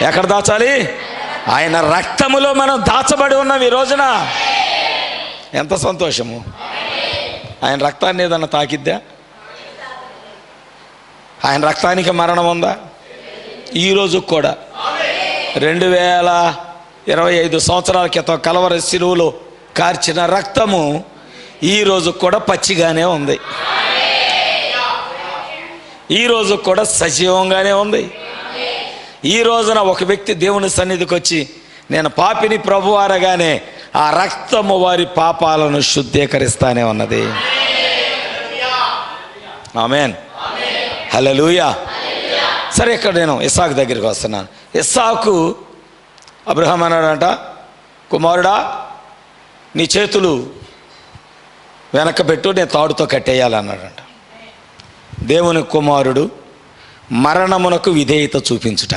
ఎక్కడ దాచాలి? ఆయన రక్తములో మనం దాచబడి ఉన్నాం ఈ రోజున. ఎంత సంతోషము! ఆయన రక్తాన్ని ఏదన్నా తాకిద్దా? ఆయన రక్తానికి మరణం ఉందా? ఈరోజు కూడా 2025 సంవత్సరాల క్రితం కలవరి శిలువలో కార్చిన రక్తము ఈరోజు కూడా పచ్చిగానే ఉంది, ఈరోజు కూడా సజీవంగానే ఉంది. ఈ రోజున ఒక వ్యక్తి దేవుని సన్నిధికి వచ్చి నేను పాపిని ప్రభువు అనగానే ఆ రక్తము వారి పాపాలను శుద్ధీకరిస్తానే ఉన్నది. ఆమేన్, హల్లెలూయా. సరే, ఇక్కడ నేను ఇస్సాకు దగ్గరికి వస్తున్నాను. ఇస్సాకు అబ్రహాం అన్నాడంట, కుమారుడా నీ చేతులు వెనక పెట్టు, నేను తాడుతో కట్టేయాలన్నాడంట. దేవుని కుమారుడు మరణమునకు విధేయత చూపించుట.